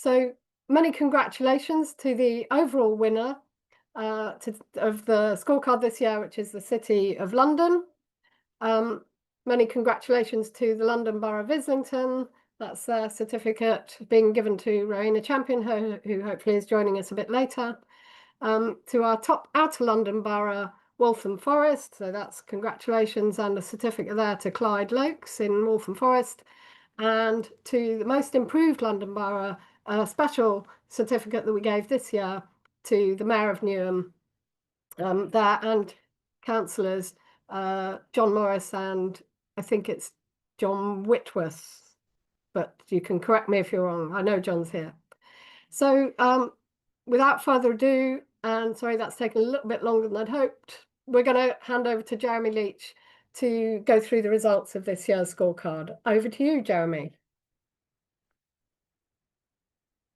So many congratulations to the overall winner of the scorecard this year, which is the City of London. Um, Many congratulations to the London Borough of Islington. That's their certificate being given to Rowena Champion, who hopefully is joining us a bit later. To our top outer London borough, Waltham Forest. So that's congratulations and a certificate there to Clyde Lokes in Waltham Forest. And to the most improved London borough, a special certificate that we gave this year to the Mayor of Newham there and councillors John Morris and I think it's John Whitworth, but you can correct me if you're wrong. I know John's here. So without further ado, and sorry that's taken a little bit longer than I'd hoped, we're going to hand over to Jeremy Leach to go through the results of this year's scorecard. Over to you, Jeremy.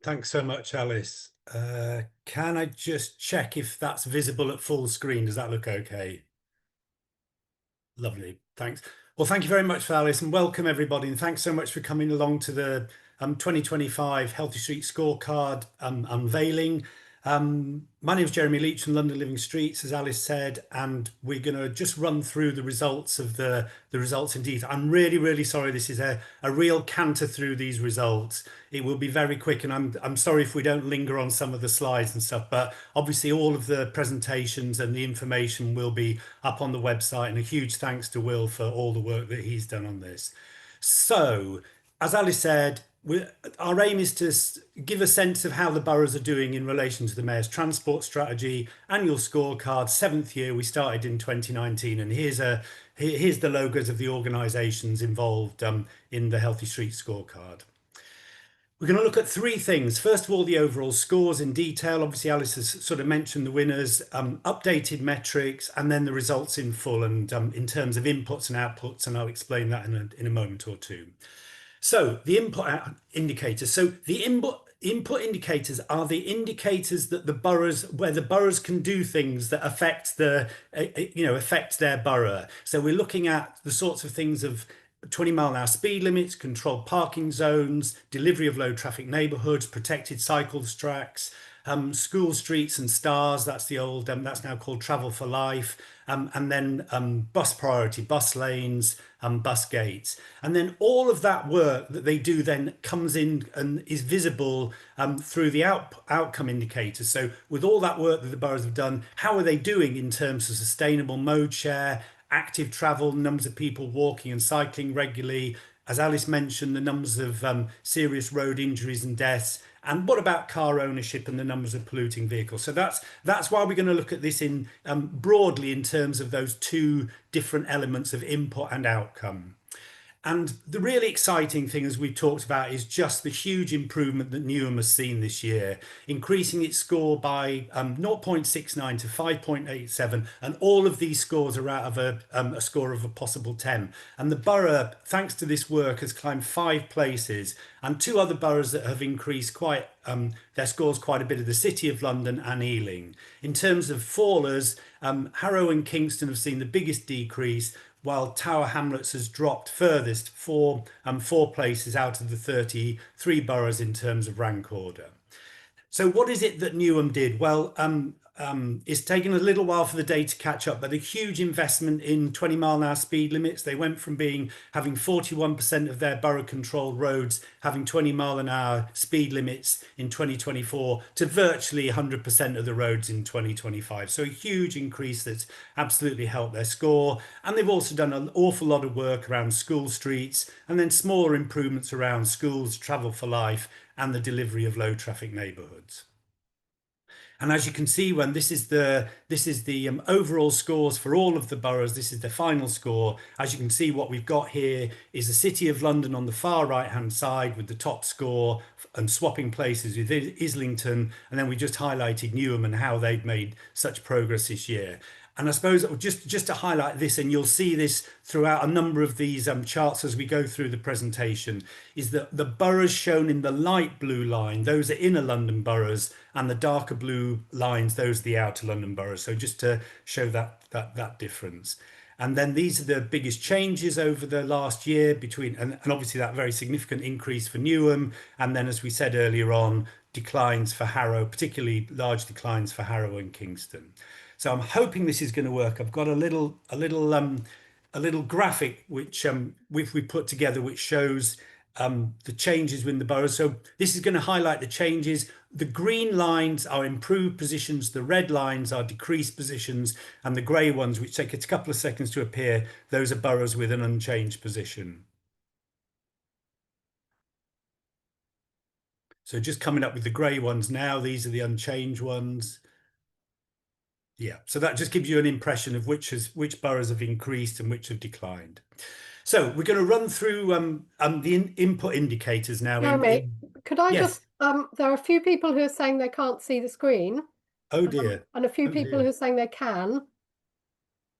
Thanks so much, Alice. Can I just check if that's visible at full screen? Does that look okay? Lovely, thanks. Well, thank you very much, Alice, and welcome everybody. And thanks so much for coming along to the 2025 Healthy Streets Scorecard unveiling. My name is Jeremy Leach from London Living Streets, as Alice said, and we're going to just run through the results of the results in detail. I'm really sorry. This is a real canter through these results. It will be very quick, and I'm sorry if we don't linger on some of the slides and stuff, but obviously all of the presentations and the information will be up on the website, and a huge thanks to Will for all the work that he's done on this. So, as Alice said, our aim is to give a sense of how the boroughs are doing in relation to the Mayor's transport strategy, annual scorecard, 7th year. We started in 2019, and here's the logos of the organisations involved in the Healthy Streets Scorecard. We're going to look at three things. First of all, the overall scores in detail. Obviously, Alice has sort of mentioned the winners, updated metrics, and then the results in full and in terms of inputs and outputs, and I'll explain that in a moment or two. So the input indicators. So the input indicators are the indicators that where the boroughs can do things that affect affect their borough. So we're looking at the sorts of things of 20-mile-an-hour speed limits, controlled parking zones, delivery of low traffic neighbourhoods, protected cycles tracks, school streets and stars. That's the old that's now called Travel for Life, and then bus priority, bus lanes, bus gates, and then all of that work that they do then comes in and is visible through the outcome indicators. So with all that work that the boroughs have done, how are they doing in terms of sustainable mode share, active travel, numbers of people walking and cycling regularly, as Alice mentioned, the numbers of serious road injuries and deaths, and what about car ownership and the numbers of polluting vehicles. So that's why we're going to look at this in broadly in terms of those two different elements of input and outcome. And the really exciting thing, as we've talked about, is just the huge improvement that Newham has seen this year, increasing its score by 0.69 to 5.87. And all of these scores are out of a score of a possible 10. And the borough, thanks to this work, has climbed 5 places. And 2 other boroughs that have increased quite their scores quite a bit are the City of London and Ealing. In terms of fallers, Harrow and Kingston have seen the biggest decrease, while Tower Hamlets has dropped furthest, 4 places out of the 33 boroughs in terms of rank order. So what is it that Newham did? Well, it's taken a little while for the data to catch up, but a huge investment in 20-mile-an-hour speed limits. They went from having 41% of their borough-controlled roads having 20-mile-an-hour speed limits in 2024 to virtually 100% of the roads in 2025. So a huge increase that's absolutely helped their score. And they've also done an awful lot of work around school streets, and then smaller improvements around schools, Travel for Life, and the delivery of low traffic neighbourhoods. And as you can see, when this is the overall scores for all of the boroughs, this is the final score. As you can see, what we've got here is the City of London on the far right hand side with the top score and swapping places with Islington, and then we just highlighted Newham and how they've made such progress this year. And I suppose just to highlight this, and you'll see this throughout a number of these charts as we go through the presentation, is that the boroughs shown in the light blue line, those are inner London boroughs, and the darker blue lines, those are the outer London boroughs. So just to show that difference. And then these are the biggest changes over the last year and obviously that very significant increase for Newham. And then, as we said earlier on, declines for Harrow, particularly large declines for Harrow and Kingston. So I'm hoping this is going to work. I've got a little graphic which we put together, which shows the changes within the boroughs. So this is going to highlight the changes. The green lines are improved positions, the red lines are decreased positions, and the grey ones, which take a couple of seconds to appear, those are boroughs with an unchanged position. So just coming up with the grey ones now, these are the unchanged ones. Yeah, so that just gives you an impression of which boroughs have increased and which have declined. So we're going to run through the input indicators now. Jeremy, could I Yes. just, there are a few people who are saying they can't see the screen. Oh dear. And a few people who are saying they can.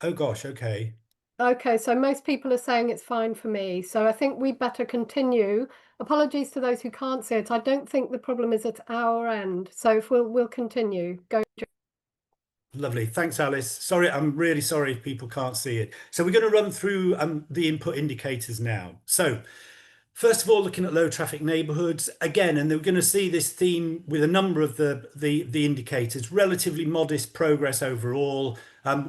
Oh gosh, okay. Okay, so most people are saying it's fine for me. So I think we better continue. Apologies to those who can't see it. I don't think the problem is at our end. So if we'll continue. Go. Lovely. Thanks, Alice. Sorry, I'm really sorry if people can't see it. So we're going to run through the input indicators now. So first of all, looking at low traffic neighbourhoods again, and we're going to see this theme with a number of the indicators. Relatively modest progress overall.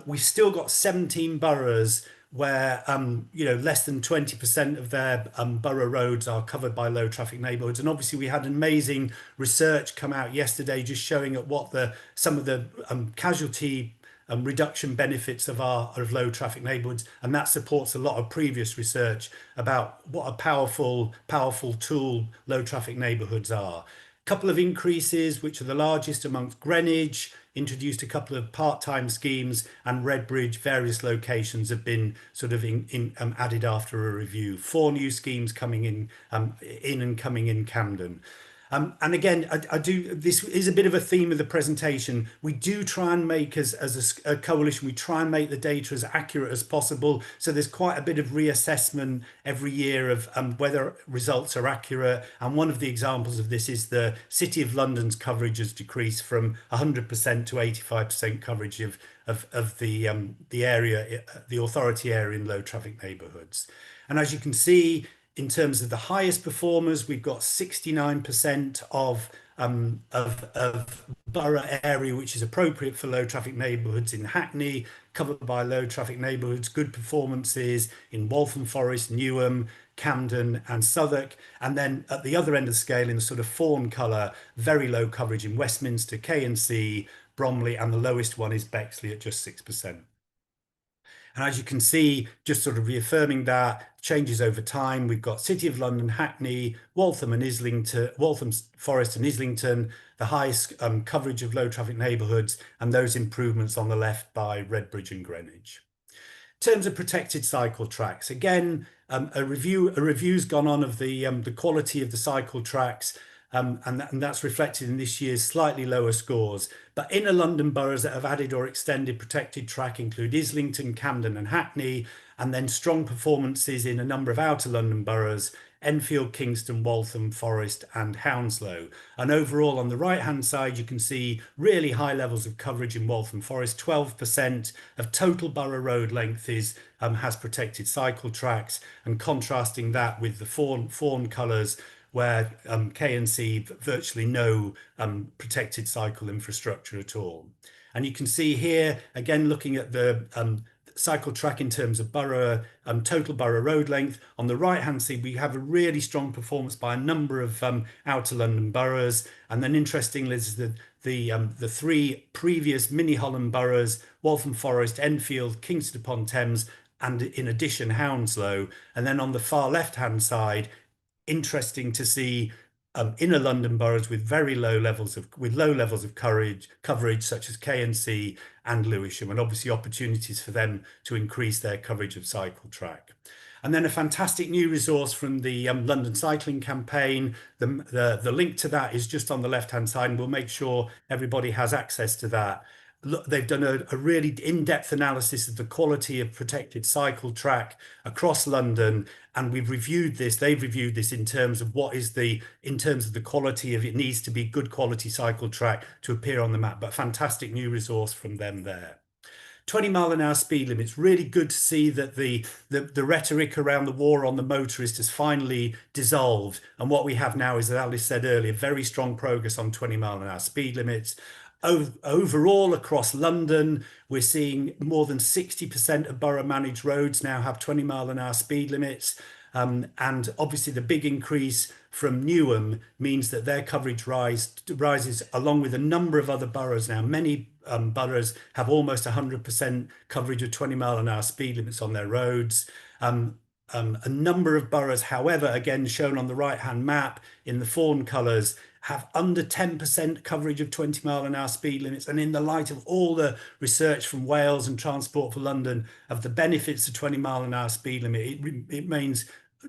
We've still got 17 boroughs where less than 20% of their borough roads are covered by low traffic neighbourhoods. And obviously we had amazing research come out yesterday just showing at what some of the casualty reduction benefits of low traffic neighbourhoods, and that supports a lot of previous research about what a powerful tool low traffic neighbourhoods are. Couple of increases, which are the largest amongst Greenwich, introduced a couple of part-time schemes, and Redbridge, various locations have been sort of added after a review. 4 new schemes coming in Camden. And again, this is a bit of a theme of the presentation. We do try and make, as a coalition, we try and make the data as accurate as possible. So there's quite a bit of reassessment every year of whether results are accurate. And one of the examples of this is the City of London's coverage has decreased from 100% to 85% coverage of the area, the authority area in low traffic neighbourhoods. And as you can see, in terms of the highest performers, we've got 69% of borough area which is appropriate for low traffic neighbourhoods in Hackney, covered by low traffic neighbourhoods. Good performances in Waltham Forest, Newham, Camden and Southwark. And then at the other end of the scale, in the sort of fawn colour, very low coverage in Westminster, K&C, Bromley, and the lowest one is Bexley at just 6%. And as you can see, just sort of reaffirming that, changes over time. We've got City of London, Hackney, Waltham Forest and Islington, the highest coverage of low traffic neighbourhoods, and those improvements on the left by Redbridge and Greenwich. In terms of protected cycle tracks, again, a review's gone on of the quality of the cycle tracks. And that's reflected in this year's slightly lower scores. But inner London boroughs that have added or extended protected track include Islington, Camden and Hackney, and then strong performances in a number of outer London boroughs, Enfield, Kingston, Waltham, Forest and Hounslow. And overall on the right hand side you can see really high levels of coverage in Waltham Forest. 12% of total borough road length has protected cycle tracks, and contrasting that with the fawn colours where K&C virtually no protected cycle infrastructure at all. And you can see here, again, looking at the cycle track in terms of total borough road length. On the right-hand side, we have a really strong performance by a number of outer London boroughs. And then interestingly, is the 3 previous mini Holland boroughs, Waltham Forest, Enfield, Kingston upon Thames, and in addition, Hounslow. And then on the far left-hand side, interesting to see inner London boroughs with low levels of coverage, such as K&C and Lewisham, and obviously opportunities for them to increase their coverage of cycle track. And then a fantastic new resource from the London Cycling Campaign. The link to that is just on the left-hand side, and we'll make sure everybody has access to that. Look, they've done a really in-depth analysis of the quality of protected cycle track across London, and they've reviewed this in terms of the quality of it needs to be good quality cycle track to appear on the map. But fantastic new resource from them there. 20-mile-an-hour speed limits. Really good to see that the rhetoric around the war on the motorist has finally dissolved. And what we have now is, as Alice said earlier, very strong progress on 20-mile-an-hour speed limits. Overall, across London, we're seeing more than 60% of borough managed roads now have 20-mile-an-hour speed limits. And obviously the big increase from Newham means that their coverage rises along with a number of other boroughs now. Many boroughs have almost 100% coverage of 20-mile-an-hour speed limits on their roads. A number of boroughs, however, again shown on the right-hand map in the fawn colours, have under 10% coverage of 20-mile-an-hour speed limits. And in the light of all the research from Wales and Transport for London of the benefits of 20-mile-an-hour speed limit, it remains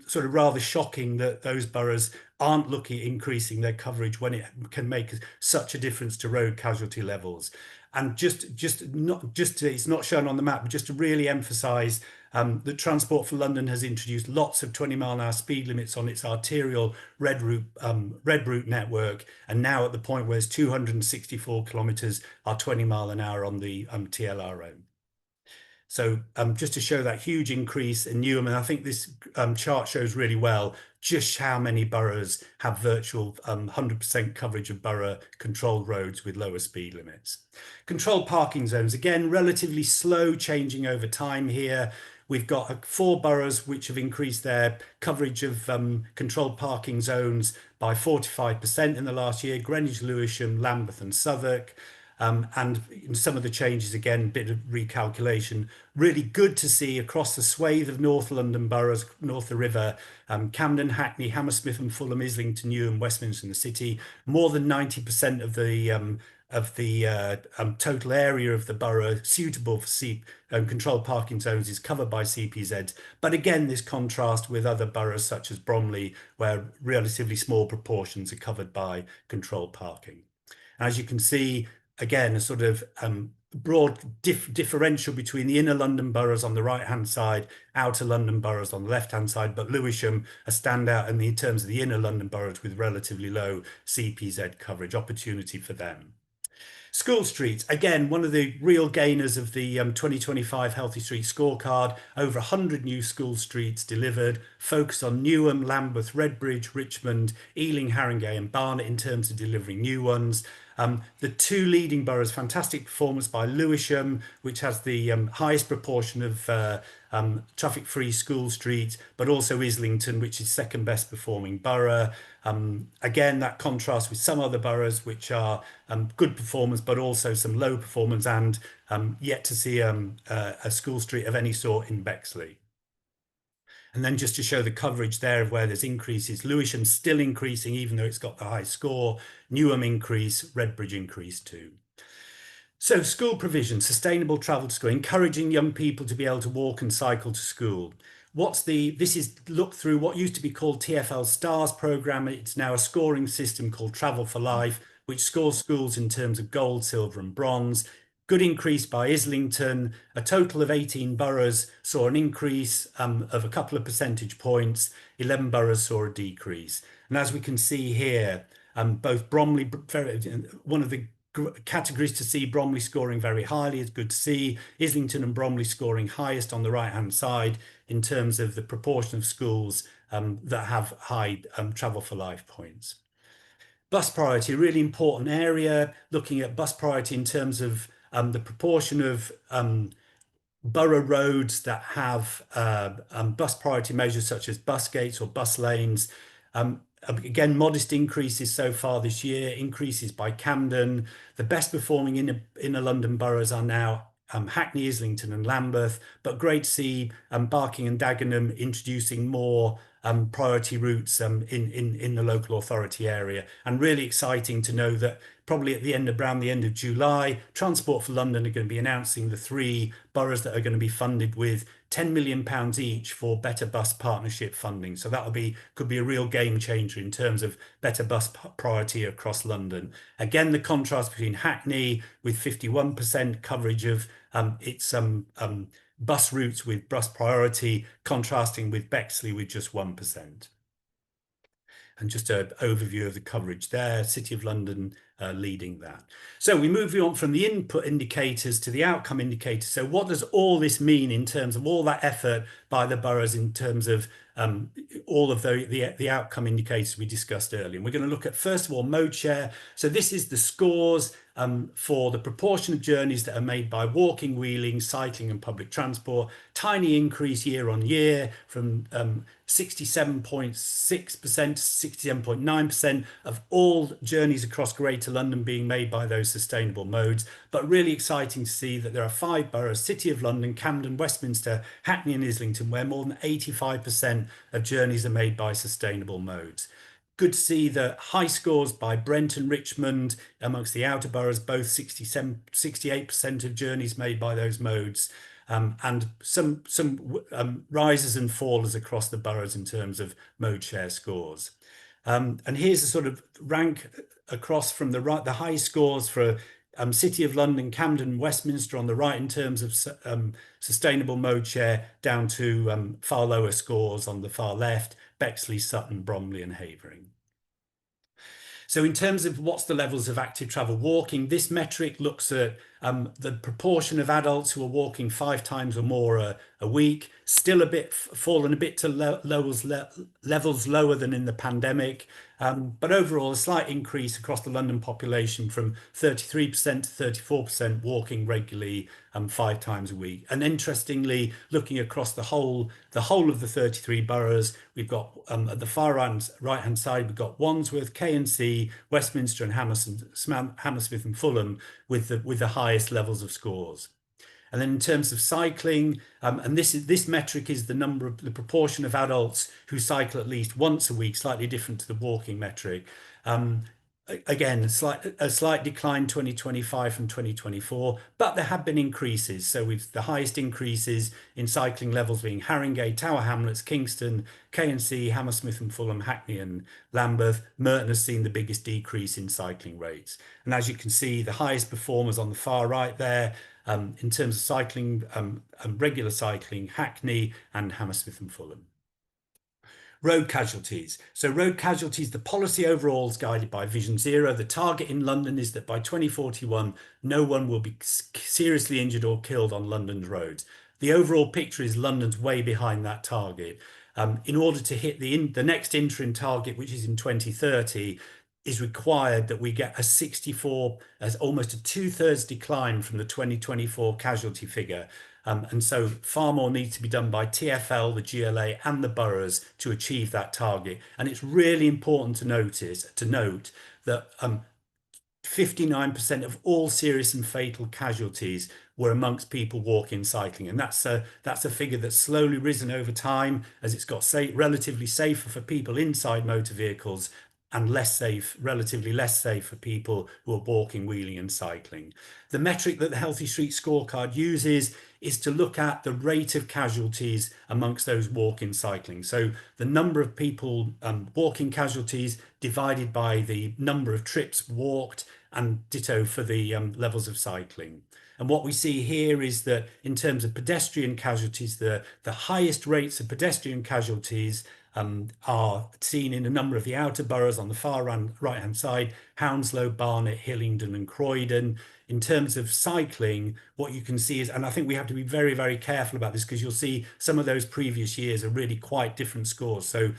sort of rather shocking that those boroughs aren't looking at increasing their coverage when it can make such a difference to road casualty levels. And it's not shown on the map, but just to really emphasise that Transport for London has introduced lots of 20-mile-an-hour speed limits on its arterial red route network, and now at the point where it's 264 kilometres are 20-mile-an-hour on the TLRO. So just to show that huge increase in Newham, and I think this chart shows really well just how many boroughs have virtual 100% coverage of borough controlled roads with lower speed limits. Controlled parking zones, again, relatively slow changing over time here. We've got 4 boroughs which have increased their coverage of controlled parking zones by 45% in the last year: Greenwich, Lewisham, Lambeth and Southwark. And in some of the changes, again, a bit of recalculation. Really good to see across the swathe of North London boroughs, north of the river, Camden, Hackney, Hammersmith and Fulham, Islington, Newham, Westminster and the City. More than 90% of the total area of the borough suitable for controlled parking zones is covered by CPZs. But again, this contrast with other boroughs such as Bromley, where relatively small proportions are covered by controlled parking. As you can see, again, a sort of broad differential between the inner London boroughs on the right-hand side, outer London boroughs on the left-hand side, but Lewisham a standout in terms of the inner London boroughs with relatively low CPZ coverage. Opportunity for them. School streets, again, one of the real gainers of the 2025 Healthy Streets Scorecard. Over 100 new school streets delivered, focused on Newham, Lambeth, Redbridge, Richmond, Ealing, Haringey and Barnet in terms of delivering new ones. The 2 leading boroughs, fantastic performance by Lewisham, which has the highest proportion of traffic-free school streets, but also Islington, which is second best performing borough. Again, that contrast with some other boroughs which are good performance, but also some low performance, and yet to see a school street of any sort in Bexley. And then just to show the coverage there of where there's increases, Lewisham still increasing even though it's got the high score, Newham increase, Redbridge increase too. So school provision, sustainable travel to school, encouraging young people to be able to walk and cycle to school. This is looked through what used to be called TfL STARS programme. It's now a scoring system called Travel for Life, which scores schools in terms of gold, silver and bronze. Good increase by Islington. A total of 18 boroughs saw an increase of a couple of percentage points. 11 boroughs saw a decrease. And as we can see here, both Bromley, one of the categories to see Bromley scoring very highly is good to see. Islington and Bromley scoring highest on the right hand side in terms of the proportion of schools that have high Travel for Life points. Bus priority, a really important area, looking at bus priority in terms of the proportion of borough roads that have bus priority measures such as bus gates or bus lanes. Again, modest increases so far this year, increases by Camden. The best performing inner London boroughs are now Hackney, Islington and Lambeth, but great to see Barking and Dagenham introducing more priority routes in the local authority area. And really exciting to know that probably around the end of July, Transport for London are going to be announcing the 3 boroughs that are going to be funded with £10 million each for better bus partnership funding. So that could be a real game changer in terms of better bus priority across London. Again, the contrast between Hackney with 51% coverage of its bus routes with bus priority, contrasting with Bexley with just 1%. and just an overview of the coverage there. City of London leading that. So we move on from the input indicators to the outcome indicators. So what does all this mean in terms of all that effort by the boroughs in terms of all of the outcome indicators we discussed earlier? And we're going to look at, first of all, mode share. So this is the scores for the proportion of journeys that are made by walking, wheeling, cycling and public transport. Tiny increase year on year from 67.6% to 67.9% of all journeys across Greater London being made by those sustainable modes. But really exciting to see that there are 5 boroughs, City of London, Camden, Westminster, Hackney and Islington, where more than 85% of journeys are made by sustainable modes. Good to see the high scores by Brent and Richmond amongst the outer boroughs, both 68% of journeys made by those modes, and some rises and fallers across the boroughs in terms of mode share scores. And here's a sort of rank across from the right, the high scores for City of London, Camden, Westminster on the right in terms of sustainable mode share, down to far lower scores on the far left, Bexley, Sutton, Bromley and Havering. So in terms of what's the levels of active travel walking, this metric looks at the proportion of adults who are walking 5 times or more a week, still a bit fallen a bit to levels lower than in the pandemic, but overall a slight increase across the London population from 33% to 34% walking regularly 5 times a week. And interestingly, looking across the whole of the 33 boroughs, we've got at the far right hand side, we've got Wandsworth, K&C, Westminster and Hammersmith and Fulham with the highest levels of scores. And then in terms of cycling, and this metric is the proportion of adults who cycle at least once a week, slightly different to the walking metric. Again, a slight decline 2025 from 2024, but there have been increases. So with the highest increases in cycling levels being Haringey, Tower Hamlets, Kingston, K&C, Hammersmith and Fulham, Hackney and Lambeth. Merton has seen the biggest decrease in cycling rates. And as you can see, the highest performers on the far right there, in terms of cycling, regular cycling, Hackney and Hammersmith and Fulham. Road casualties. So road casualties, the policy overall is guided by Vision Zero. The target in London is that by 2041, no one will be seriously injured or killed on London's roads. The overall picture is London's way behind that target. In order to hit the next interim target, which is in 2030, is required that we get as almost a 2/3 decline from the 2024 casualty figure. And so far more needs to be done by TfL, the GLA and the boroughs to achieve that target. And it's really important to note that 59% of all serious and fatal casualties were amongst people walking, cycling. And that's a figure that's slowly risen over time as it's got relatively safer for people inside motor vehicles and relatively less safe for people who are walking, wheeling and cycling. The metric that the Healthy Streets Scorecard uses is to look at the rate of casualties amongst those walking, cycling. So the number of people walking casualties divided by the number of trips walked, and ditto for the levels of cycling. And what we see here is that in terms of pedestrian casualties, the highest rates of pedestrian casualties are seen in a number of the outer boroughs on the far right hand side, Hounslow, Barnet, Hillingdon and Croydon. In terms of cycling, what you can see is, and I think we have to be very, very careful about this because you'll see some of those previous years are really quite different scores. So,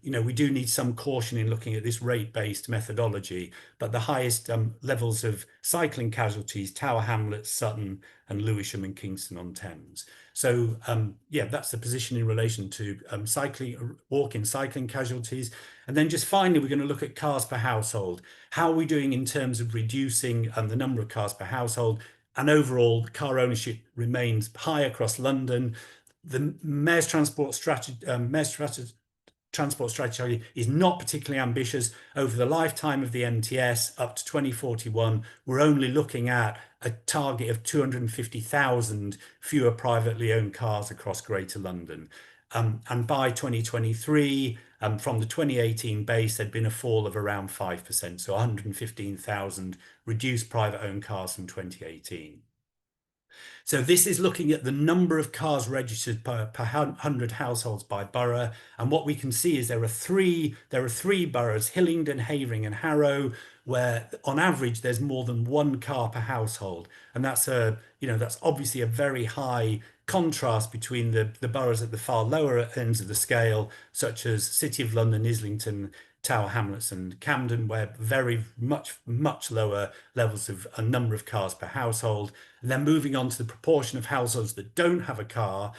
we do need some caution in looking at this rate-based methodology, but the highest levels of cycling casualties, Tower Hamlets, Sutton and Lewisham and Kingston on Thames. So yeah, that's the position in relation to walking, cycling casualties. And then just finally, we're going to look at cars per household. How are we doing in terms of reducing the number of cars per household? And overall, car ownership remains high across London. The Mayor's transport strategy is not particularly ambitious. Over the lifetime of the MTS up to 2041, we're only looking at a target of 250,000 fewer privately owned cars across Greater London. And by 2023, from the 2018 base, there'd been a fall of around 5%, so 115,000 reduced private owned cars from 2018. So this is looking at the number of cars registered per 100 households by borough. And what we can see is there are three boroughs, Hillingdon, Havering and Harrow, where on average there's more than one car per household. And that's that's obviously a very high contrast between the boroughs at the far lower ends of the scale, such as City of London, Islington, Tower Hamlets and Camden, where very much lower levels of a number of cars per household. And then moving on to the proportion of households that don't have a car,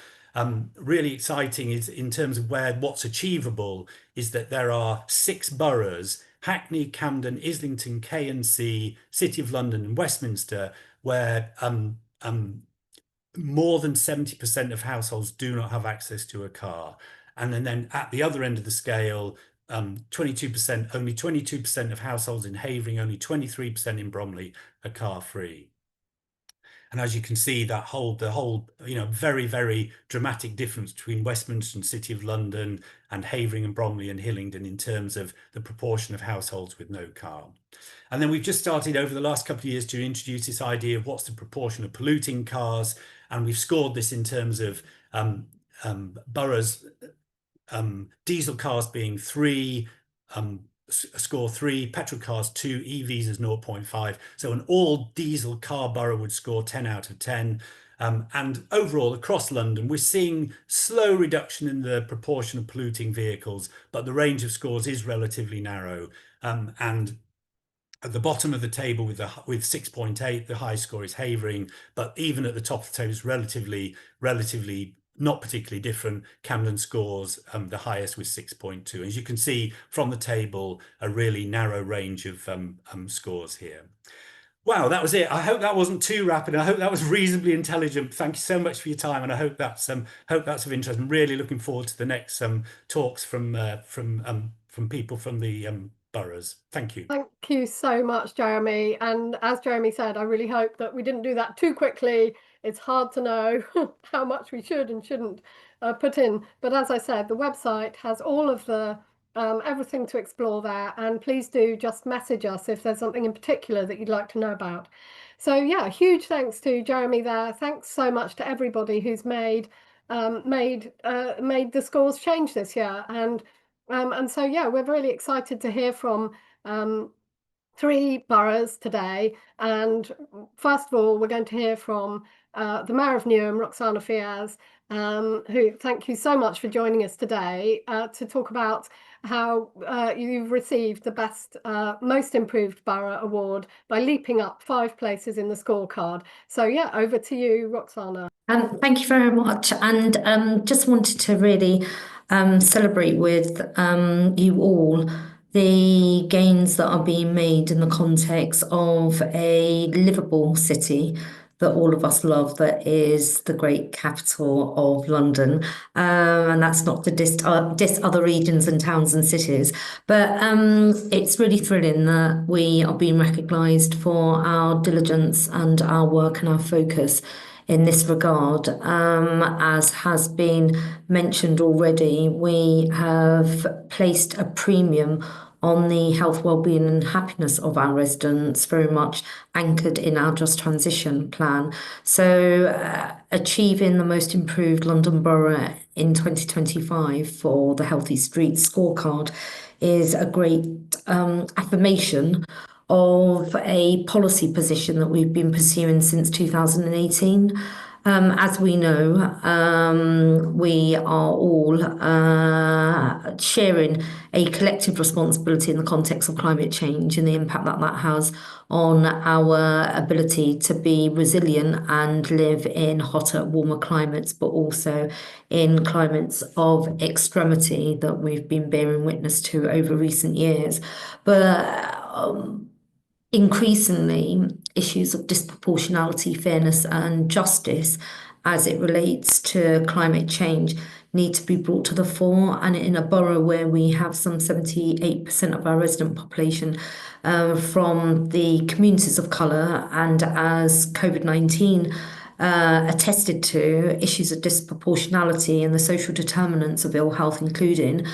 really exciting is in terms of what's achievable is that there are 6 boroughs, Hackney, Camden, Islington, K&C, City of London and Westminster, where more than 70% of households do not have access to a car. And then at the other end of the scale, 22%, only 22% of households in Havering, only 23% in Bromley are car free. And as you can see, the whole very, very dramatic difference between Westminster and City of London and Havering and Bromley and Hillingdon in terms of the proportion of households with no car. And then we've just started over the last couple of years to introduce this idea of what's the proportion of polluting cars. And we've scored this in terms of boroughs, diesel cars being 3, score 3, petrol cars 2, EVs is 0.5. So an all diesel car borough would score 10 out of 10. And overall across London, we're seeing slow reduction in the proportion of polluting vehicles, but the range of scores is relatively narrow. And at the bottom of the table with 6.8, the high score is Havering, but even at the top of the table is relatively not particularly different. Camden scores the highest with 6.2. As you can see from the table, a really narrow range of scores here. Wow, that was it. I hope that wasn't too rapid. I hope that was reasonably intelligent. Thank you so much for your time, and I hope that's of interest. I'm really looking forward to the next talks from people from the boroughs. Thank you. Thank you so much, Jeremy. And as Jeremy said, I really hope that we didn't do that too quickly. It's hard to know how much we should and shouldn't put in. But as I said, the website has all of the everything to explore there. And please do just message us if there's something in particular that you'd like to know about. So yeah, huge thanks to Jeremy there. Thanks so much to everybody who's made the scores change this year. And so, yeah, we're really excited to hear from 3 boroughs today. And first of all, we're going to hear from the Mayor of Newham, Rokhsana Fiaz, who thank you so much for joining us today to talk about how you've received the best, most improved borough award by leaping up 5 places in the scorecard. So yeah, over to you, Rokhsana. Thank you very much. And just wanted to really celebrate with you all the gains that are being made in the context of a livable city that all of us love, that is the great capital of London. And that's not to diss other regions and towns and cities, but it's really thrilling that we are being recognised for our diligence and our work and our focus in this regard. As has been mentioned already, we have placed a premium on the health, wellbeing and happiness of our residents, very much anchored in our Just Transition plan. So achieving the most improved London Borough in 2025 for the Healthy Streets Scorecard is a great affirmation of a policy position that we've been pursuing since 2018. As we know, we are all sharing a collective responsibility in the context of climate change and the impact that that has on our ability to be resilient and live in hotter, warmer climates, but also in climates of extremity that we've been bearing witness to over recent years. But increasingly, issues of disproportionality, fairness and justice as it relates to climate change need to be brought to the fore. And in a borough where we have some 78% of our resident population from the communities of colour, and as COVID-19 attested to, issues of disproportionality and the social determinants of ill health, including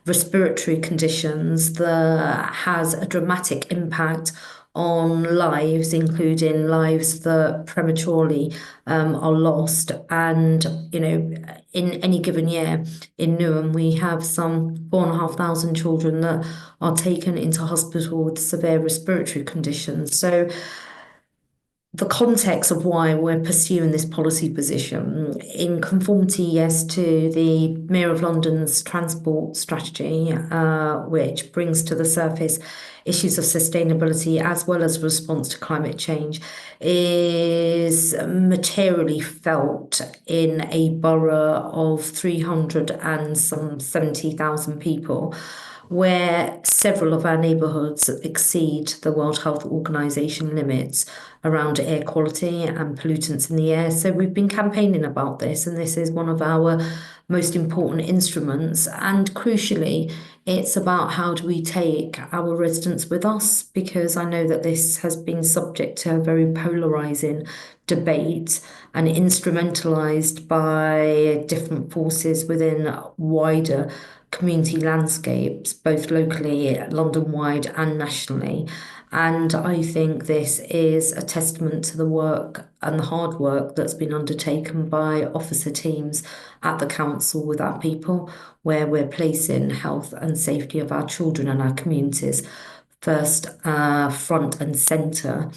respiratory conditions, that has a dramatic impact on lives, including lives that prematurely are lost. And, you know, in any given year in Newham, we have some 4,500 children that are taken into hospital with severe respiratory conditions. So the context of why we're pursuing this policy position in conformity, yes, to the Mayor of London's transport strategy, which brings to the surface issues of sustainability as well as response to climate change, is materially felt in a borough of 370,000 people, where several of our neighbourhoods exceed the World Health Organization limits around air quality and pollutants in the air. So we've been campaigning about this, and this is one of our most important instruments. And crucially, it's about how do we take our residents with us, because I know that this has been subject to a very polarising debate and instrumentalised by different forces within wider community landscapes, both locally, London-wide and nationally. And I think this is a testament to the work and the hard work that's been undertaken by officer teams at the council with our people, where we're placing health and safety of our children and our communities first, front and centre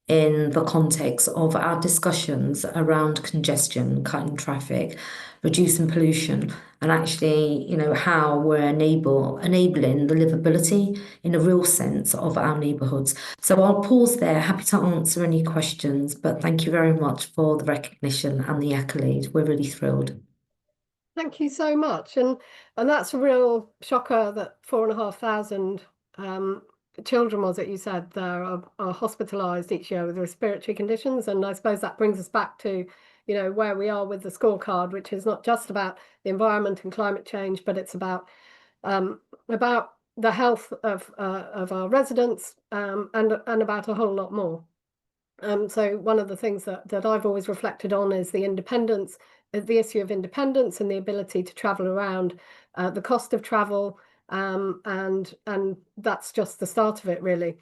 in the context of our discussions around congestion, cutting traffic, reducing pollution, and actually, you know, how we're enabling the livability in a real sense of our neighbourhoods. So I'll pause there, happy to answer any questions, but thank you very much for the recognition and the accolade. We're really thrilled. Thank you so much. And that's a real shocker that 4,500 children, was it, you said, there are hospitalised each year with respiratory conditions. And I suppose that brings us back to, you know, where we are with the scorecard, which is not just about the environment and climate change, but it's about the health of our residents and about a whole lot more. So one of the things that I've always reflected on is the independence, the issue of independence and the ability to travel around, the cost of travel, and that's just the start of it, really.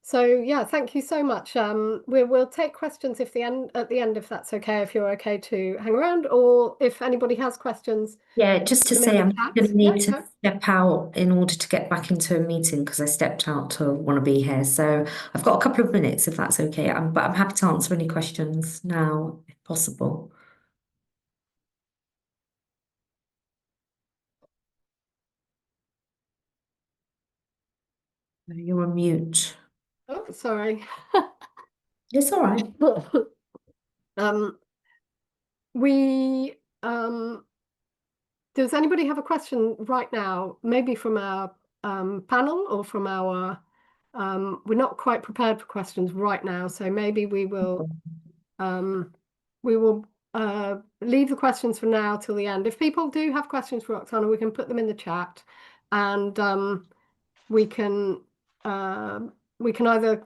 So yeah, thank you so much. We'll take questions at the end, if that's okay, if you're okay to hang around, or if anybody has questions. Yeah, just to say, I'm going to need to Yeah. step out in order to get back into a meeting because I stepped out to want to be here. So I've got a couple of minutes if that's okay. But I'm happy to answer any questions now, if possible. You're on mute. Oh, sorry. It's all right. Does anybody have a question right now, maybe from our panel or from our we're not quite prepared for questions right now, so maybe we will leave the questions for now till the end. If people do have questions for Rokhsana, we can put them in the chat, and we can either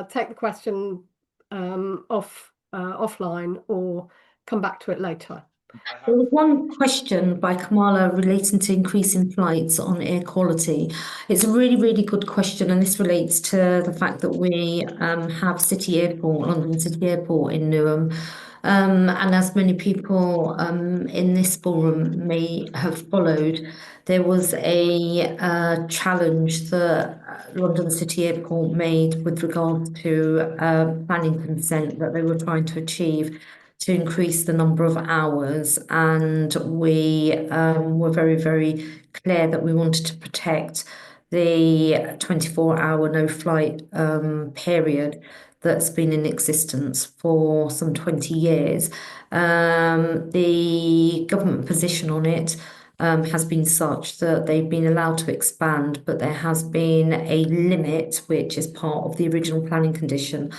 take the question offline or come back to it later. There was one question by Kamala relating to increasing flights on air quality. It's a really, really good question, and this relates to the fact that we have City Airport, London City Airport in Newham. And as many people in this forum may have followed, there was a challenge that London City Airport made with regard to planning consent that they were trying to achieve to increase the number of hours. And we were very, very clear that we wanted to protect the 24-hour no flight period that's been in existence for some 20 years. The government position on it has been such that they've been allowed to expand, but there has been a limit, which is part of the original planning condition,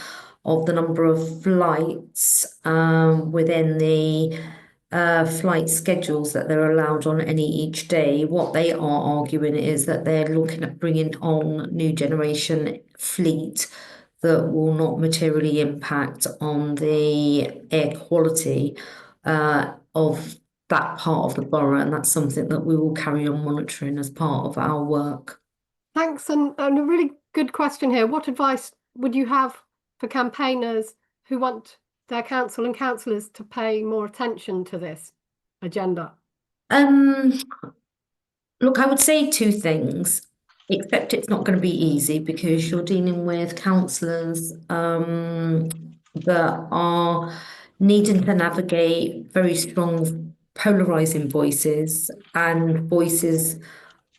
of the number of flights within the flight schedules that they're allowed on each day. What they are arguing is that they're looking at bringing on new generation fleet that will not materially impact on the air quality of that part of the borough, and that's something that we will carry on monitoring as part of our work. Thanks, and a really good question here. What advice would you have for campaigners who want their council and councillors to pay more attention to this agenda? Look, I would say two things, except it's not going to be easy because you're dealing with councillors that are needing to navigate very strong polarizing voices and voices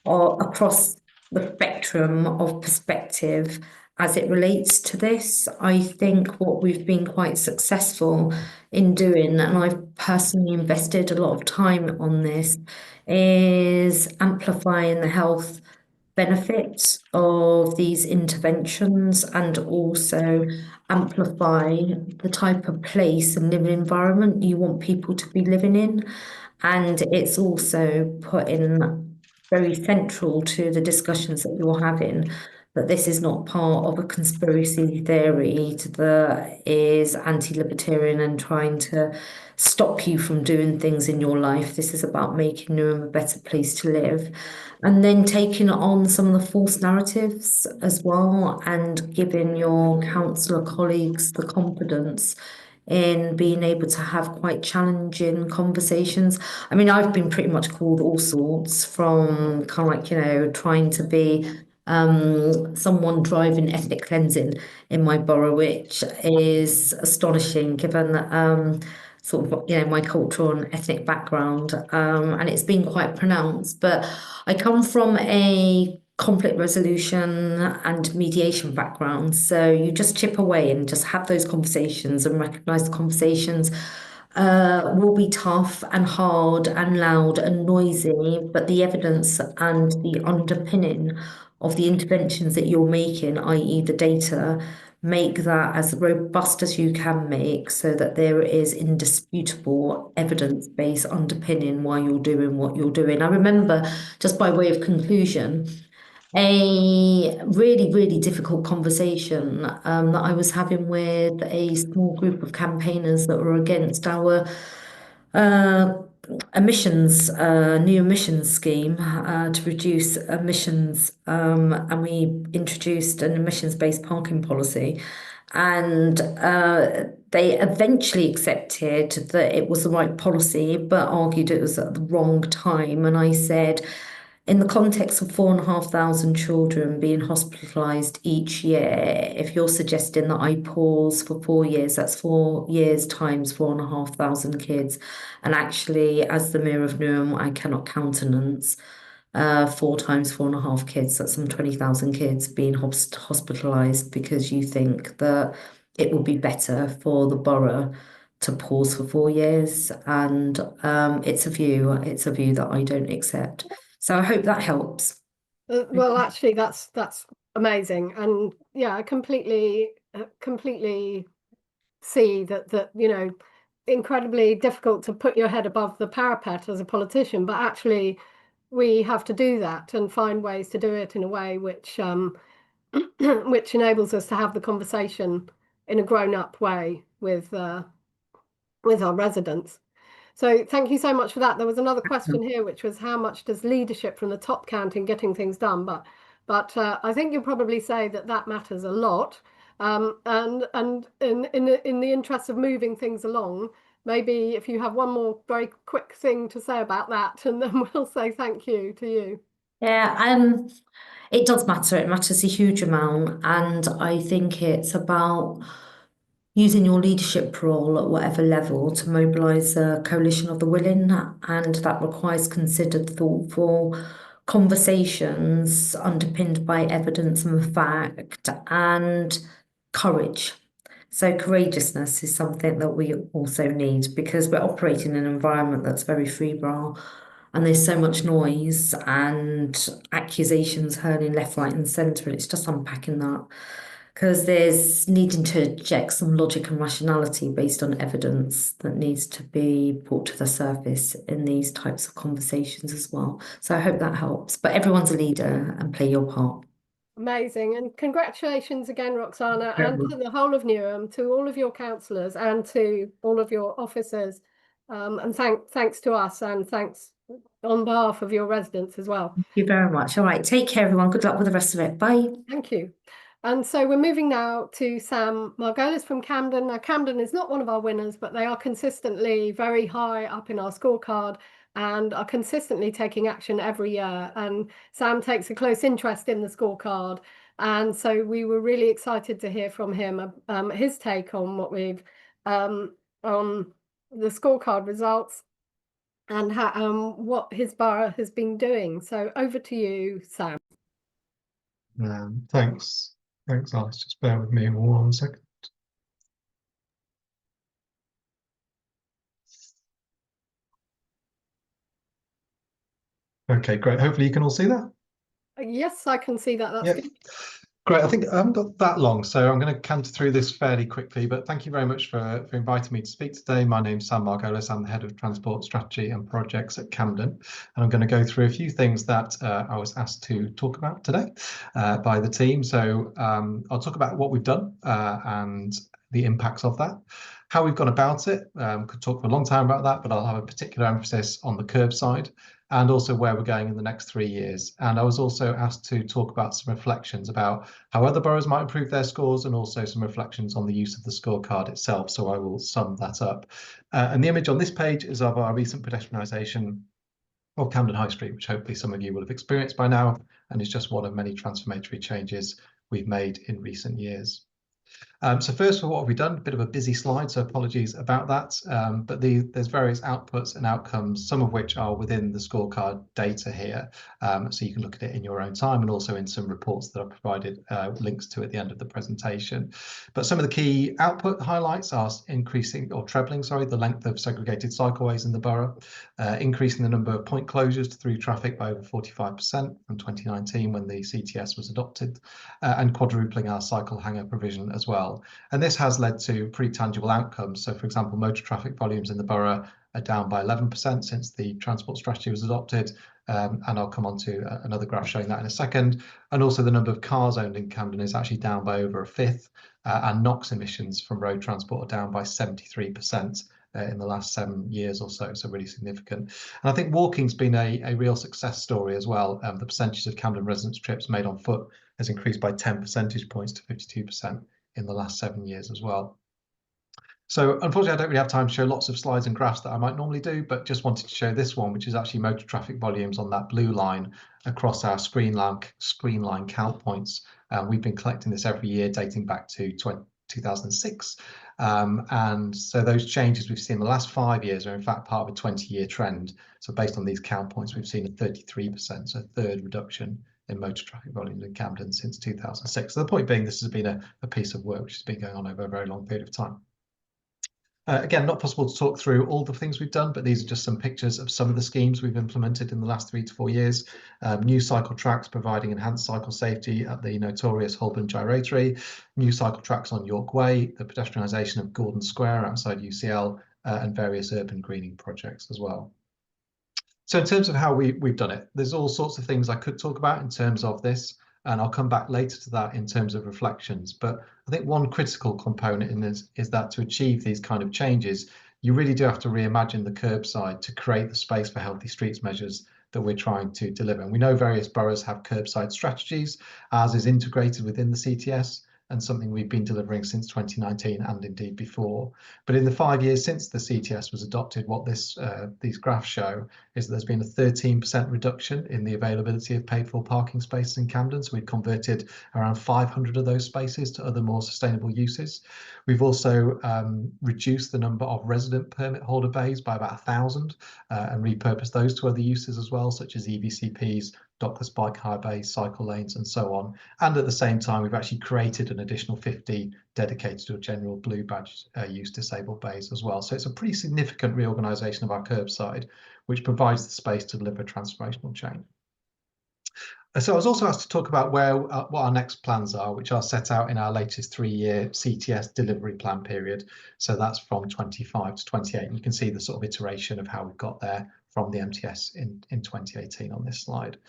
are across the spectrum of perspective as it relates to this. I think what we've been quite successful in doing, and I've personally invested a lot of time on this, is amplifying the health benefits of these interventions and also amplify the type of place and living environment you want people to be living in. And it's also put in very central to the discussions that you're having, that this is not part of a conspiracy theory that is anti-libertarian and trying to stop you from doing things in your life. This is about making Newham a better place to live. And then taking on some of the false narratives as well and giving your councillor colleagues the confidence in being able to have quite challenging conversations. I mean, I've been pretty much called all sorts, from kind of like, you know, trying to be someone driving ethnic cleansing in my borough, which is astonishing given sort of, you know, my cultural and ethnic background, and it's been quite pronounced. But I come from a conflict resolution and mediation background, so you just chip away and just have those conversations and recognize the conversations will be tough and hard and loud and noisy, but the evidence and the underpinning of the interventions that you're making, i.e. the data, make that as robust as you can make so that there is indisputable evidence-based underpinning why you're doing what you're doing. I remember, just by way of conclusion, a really, really difficult conversation that I was having with a small group of campaigners that were against our emissions, new emissions scheme to reduce emissions, and we introduced an emissions-based parking policy. And they eventually accepted that it was the right policy, but argued it was at the wrong time. And I said, in the context of 4,500 children being hospitalised each year, if you're suggesting that I pause for 4 years, that's 4 years times 4,500 kids. And actually, as the Mayor of Newham, I cannot countenance 4 times 4.5 kids. That's some 20,000 kids being hospitalised because you think that it would be better for the borough to pause for 4 years. And it's a view that I don't accept. So I hope that helps. Well, actually, that's amazing, and yeah, I completely see that you know, incredibly difficult to put your head above the parapet as a politician, but actually, we have to do that and find ways to do it in a way which which enables us to have the conversation in a grown-up way with our residents. So thank you so much for that. There was another question here, which was how much does leadership from the top count in getting things done? But I think you'll probably say that matters a lot. And in the interest of moving things along, maybe if you have one more very quick thing to say about that, and then we'll say thank you to you. Yeah, it does matter. It matters a huge amount, and I think it's about using your leadership role at whatever level to mobilise a coalition of the willing, and that requires considered, thoughtful conversations underpinned by evidence and fact and courage. So courageousness is something that we also need because we're operating in an environment that's very febrile and there's so much noise and accusations hurling left, right and centre, and it's just unpacking that. Because there's needing to inject some logic and rationality based on evidence that needs to be brought to the surface in these types of conversations as well. So I hope that helps. But everyone's a leader and play your part. Amazing. And congratulations again, Rokhsana, and to the whole of Newham, to all of your councillors and to all of your officers. And thanks to us, and thanks on behalf of your residents as well. Thank you very much. All right, take care, everyone. Good luck with the rest of it. Bye. Thank you. And so we're moving now to Sam Margolis from Camden. Now, Camden is not one of our winners, but they are consistently very high up in our scorecard and are consistently taking action every year. And Sam takes a close interest in the scorecard. And so we were really excited to hear from him, his take on what we've, on the scorecard results and how, what his borough has been doing. So over to you, Sam. Thanks, Alice. Just bear with me 1 second. Okay, great. Hopefully you can all see that. Yes, I can see that. That's good. Great. I think I haven't got that long, so I'm going to canter through this fairly quickly, but thank you very much for inviting me to speak today. My name's Sam Margolis. I'm the Head of Transport Strategy and Projects at Camden, and I'm going to go through a few things that I was asked to talk about today by the team. So I'll talk about what we've done and the impacts of that, how we've gone about it. Could talk for a long time about that, but I'll have a particular emphasis on the curbside, and also where we're going in the next 3 years. And I was also asked to talk about some reflections about how other boroughs might improve their scores, and also some reflections on the use of the scorecard itself. So I will sum that up. And the image on this page is of our recent pedestrianisation of Camden High Street, which hopefully some of you will have experienced by now, and is just one of many transformatory changes we've made in recent years. So first, what have we done? A bit of a busy slide, so apologies about that. But there's various outputs and outcomes, some of which are within the scorecard data here. So you can look at it in your own time, and also in some reports that I've provided links to at the end of the presentation. But some of the key output highlights are increasing, or trebling, sorry, the length of segregated cycleways in the borough, increasing the number of point closures to through traffic by over 45% from 2019 when the CTS was adopted, and quadrupling our cycle hanger provision as well. And this has led to pretty tangible outcomes. So, for example, motor traffic volumes in the borough are down by 11% since the transport strategy was adopted. And I'll come on to another graph showing that in a second. And also the number of cars owned in Camden is actually down by over a fifth. And NOx emissions from road transport are down by 73% in the last 7 years or so, so really significant. And I think walking's been a real success story as well. The percentage of Camden residents' trips made on foot has increased by 10 percentage points to 52% in the last 7 years as well. So unfortunately, I don't really have time to show lots of slides and graphs that I might normally do, but just wanted to show this one, which is actually motor traffic volumes on that blue line across our screen line count points. We've been collecting this every year dating back to 2006. And so those changes we've seen in the last 5 years are in fact part of a 20-year trend. So based on these count points, we've seen a 33%, so a third reduction in motor traffic volumes in Camden since 2006. So the point being, this has been a piece of work which has been going on over a very long period of time. Again, not possible to talk through all the things we've done, but these are just some pictures of some of the schemes we've implemented in the last 3 to 4 years. New cycle tracks providing enhanced cycle safety at the notorious Holborn Gyratory, new cycle tracks on York Way, the pedestrianisation of Gordon Square outside UCL, and various urban greening projects as well. So in terms of how we've done it, there's all sorts of things I could talk about in terms of this, and I'll come back later to that in terms of reflections. But I think one critical component in this is that to achieve these kind of changes, you really do have to reimagine the curbside to create the space for healthy streets measures that we're trying to deliver. And we know various boroughs have curbside strategies. Ours is integrated within the CTS, and something we've been delivering since 2019 and indeed before. But in the 5 years since the CTS was adopted, what these graphs show is that there's been a 13% reduction in the availability of paid for parking spaces in Camden. So we've converted around 500 of those spaces to other more sustainable uses. We've also reduced the number of resident permit holder bays by about 1,000 and repurposed those to other uses as well, such as EVCPs, dockless bike hire bays, cycle lanes, and so on. And at the same time, we've actually created an additional 50 dedicated to a general blue badge use disabled bays as well. So it's a pretty significant reorganisation of our curbside, which provides the space to deliver transformational change. So I was also asked to talk about what our next plans are, which are set out in our latest 3-year CTS delivery plan period. So that's from 25 to 28. And you can see the sort of iteration of how we've got there from the MTS in 2018 on this slide.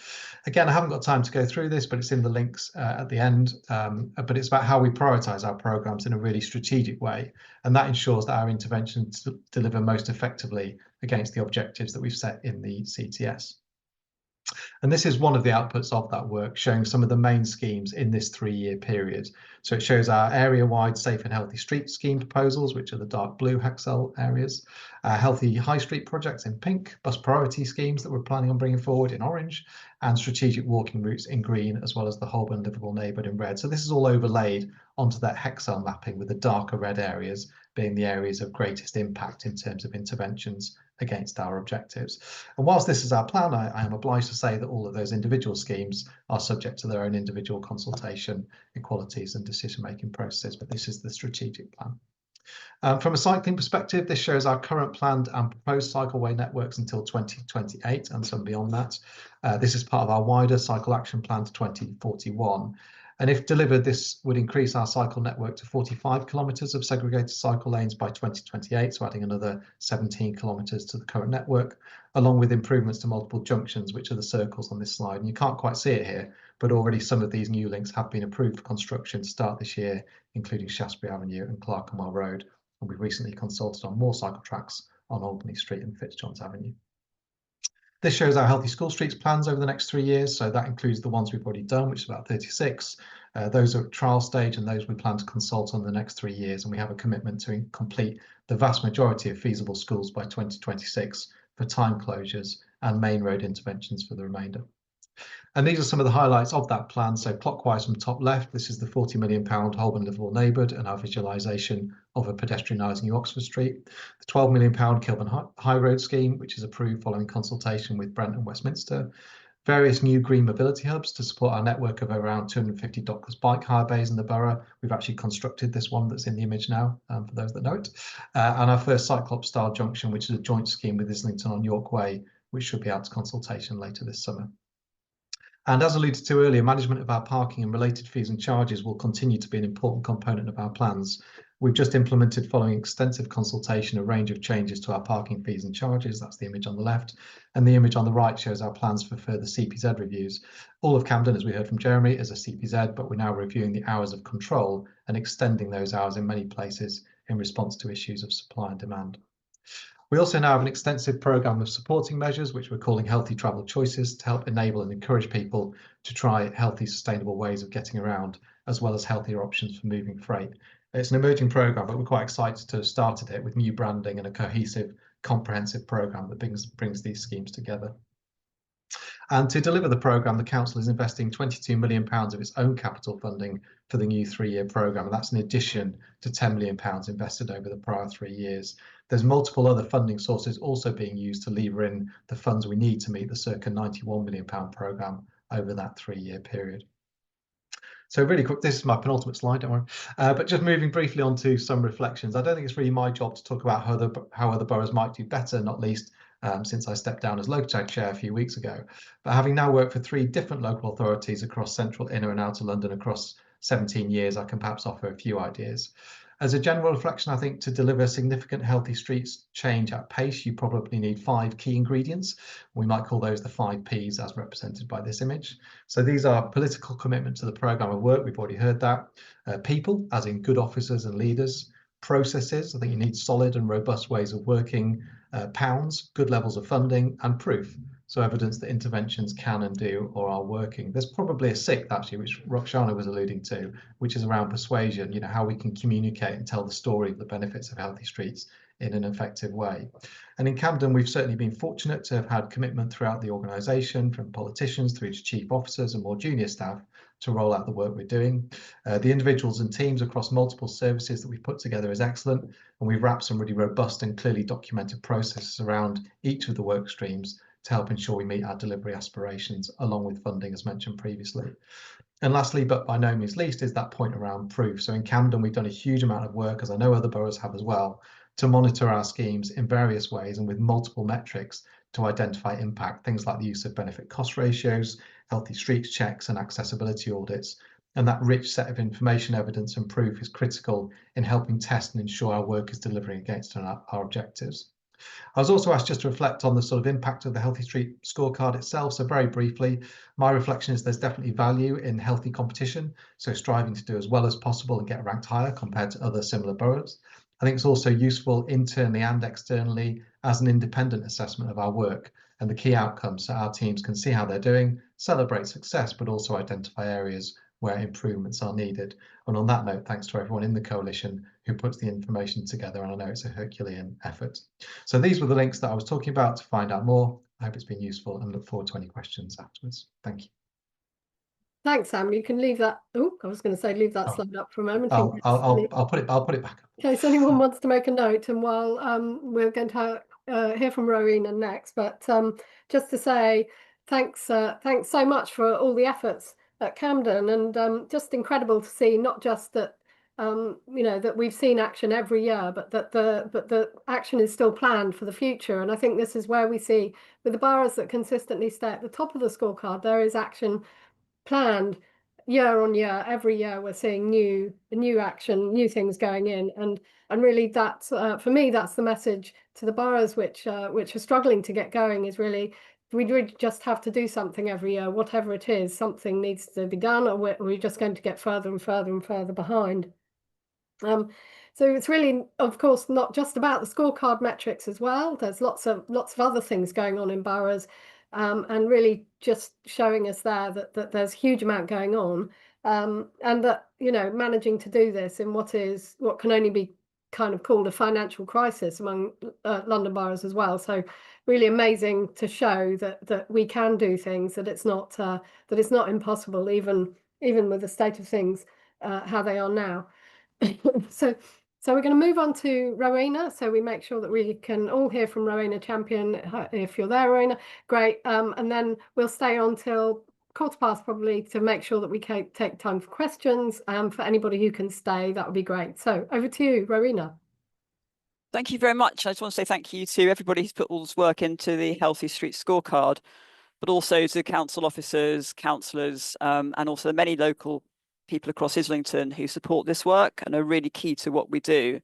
Again, I haven't got time to go through this, but it's in the links at the end. But it's about how we prioritise our programmes in a really strategic way. And that ensures that our interventions deliver most effectively against the objectives that we've set in the CTS. And this is one of the outputs of that work, showing some of the main schemes in this 3-year period. So it shows our area-wide safe and healthy street scheme proposals, which are the dark blue hexel areas, healthy high street projects in pink, bus priority schemes that we're planning on bringing forward in orange, and strategic walking routes in green, as well as the Holborn livable neighbourhood in red. So this is all overlaid onto that hexel mapping, with the darker red areas being the areas of greatest impact in terms of interventions against our objectives. And whilst this is our plan, I am obliged to say that all of those individual schemes are subject to their own individual consultation, equalities and decision-making processes, but this is the strategic plan. From a cycling perspective, this shows our current planned and proposed cycleway networks until 2028 and some beyond that. This is part of our wider cycle action plan to 2041. And if delivered, this would increase our cycle network to 45 kilometres of segregated cycle lanes by 2028, so adding another 17 kilometres to the current network, along with improvements to multiple junctions, which are the circles on this slide. And you can't quite see it here, but already some of these new links have been approved for construction to start this year, including Shaftesbury Avenue and Clerkenwell Road. And we've recently consulted on more cycle tracks on Albany Street and Fitzjohns Avenue. This shows our Healthy School Streets plans over the next 3 years. So that includes the ones we've already done, which is about 36. Those are at trial stage, and those we plan to consult on the next 3 years. And we have a commitment to complete the vast majority of feasible schools by 2026 for time closures and main road interventions for the remainder. And these are some of the highlights of that plan. So clockwise from top left, this is the £40 million Holborn livable neighbourhood and our visualisation of a pedestrianised New Oxford Street. The £12 million Kilburn High Road scheme, which is approved following consultation with Brent and Westminster. Various new green mobility hubs to support our network of around 250 dockless bike hire bays in the borough. We've actually constructed this one that's in the image now, for those that know it. And our first Cyclops style junction, which is a joint scheme with Islington on York Way, which should be out to consultation later this summer. And as alluded to earlier, management of our parking and related fees and charges will continue to be an important component of our plans. We've just implemented, following extensive consultation, a range of changes to our parking fees and charges. That's the image on the left. And the image on the right shows our plans for further CPZ reviews. All of Camden, as we heard from Jeremy, is a CPZ, but we're now reviewing the hours of control and extending those hours in many places in response to issues of supply and demand. We also now have an extensive programme of supporting measures, which we're calling Healthy Travel Choices, to help enable and encourage people to try healthy, sustainable ways of getting around, as well as healthier options for moving freight. It's an emerging programme, but we're quite excited to have started it with new branding and a cohesive, comprehensive programme that brings these schemes together. And to deliver the programme, the Council is investing £22 million of its own capital funding for the new 3-year programme, and that's in addition to £10 million invested over the prior 3 years. There's multiple other funding sources also being used to lever in the funds we need to meet the circa £91 million programme over that 3-year period. So really quick, this is my penultimate slide, don't worry. But just moving briefly on to some reflections. I don't think it's really my job to talk about how other boroughs might do better, not least since I stepped down as local chair a few weeks ago. But having now worked for 3 different local authorities across central, inner and outer London across 17 years, I can perhaps offer a few ideas. As a general reflection, I think to deliver significant healthy streets change at pace, you probably need 5 key ingredients. We might call those the 5 Ps as represented by this image. So these are political commitment to the programme of work, we've already heard that. People, as in good officers and leaders. Processes, I think you need solid and robust ways of working. Pounds, good levels of funding, and proof. So evidence that interventions can and do or are working. There's probably a 6th actually, which Rokhsana was alluding to, which is around persuasion, how we can communicate and tell the story of the benefits of healthy streets in an effective way. And in Camden, we've certainly been fortunate to have had commitment throughout the organisation, from politicians through to chief officers and more junior staff, to roll out the work we're doing. The individuals and teams across multiple services that we've put together is excellent, and we've wrapped some really robust and clearly documented processes around each of the work streams to help ensure we meet our delivery aspirations, along with funding, as mentioned previously. And lastly, but by no means least, is that point around proof. So in Camden, we've done a huge amount of work, as I know other boroughs have as well, to monitor our schemes in various ways and with multiple metrics to identify impact, things like the use of benefit cost ratios, healthy streets checks and accessibility audits. And that rich set of information, evidence and proof is critical in helping test and ensure our work is delivering against our objectives. I was also asked just to reflect on the sort of impact of the Healthy Street Scorecard itself. So very briefly, my reflection is there's definitely value in healthy competition. So striving to do as well as possible and get ranked higher compared to other similar boroughs. I think it's also useful internally and externally as an independent assessment of our work. and the key outcomes so our teams can see how they're doing, celebrate success, but also identify areas where improvements are needed. And on that note, thanks to everyone in the coalition who puts the information together, and I know it's a Herculean effort. So these were the links that I was talking about to find out more. I hope it's been useful and look forward to any questions afterwards. Thank you. Thanks, Sam. You can leave that. Oh, I was going to say leave that slide up for a moment. I'll put it back up. In case anyone wants to make a note, and while we're going to hear from Rowena next, but just to say thanks so much for all the efforts at Camden, and just incredible to see not just that that we've seen action every year, but that the action is still planned for the future. And I think this is where we see with the boroughs that consistently stay at the top of the scorecard, there is action planned year on year. Every year we're seeing new action, new things going in, and really that's for me that's the message to the boroughs which are struggling to get going, is really we really just have to do something every year, whatever it is. Something needs to be done, or we're just going to get further and further and further behind. So it's really, of course, not just about the scorecard metrics as well. There's lots of other things going on in boroughs. And really just showing us there that there's a huge amount going on, and that managing to do this in what can only be kind of called a financial crisis among London boroughs as well. So really amazing to show that we can do things, that it's not impossible, even with the state of things how they are now. So we're going to move on to Rowena. So we make sure that we can all hear from Rowena Champion. If you're there, Rowena, great. And then we'll stay on till 15:15 probably to make sure that we can take time for questions. For anybody who can stay, that would be great. So over to you, Rowena. Thank you very much. I just want to say thank you to everybody who's put all this work into the Healthy Streets Scorecard, but also to council officers, councillors, and also the many local people across Islington who support this work and are really key to what we do.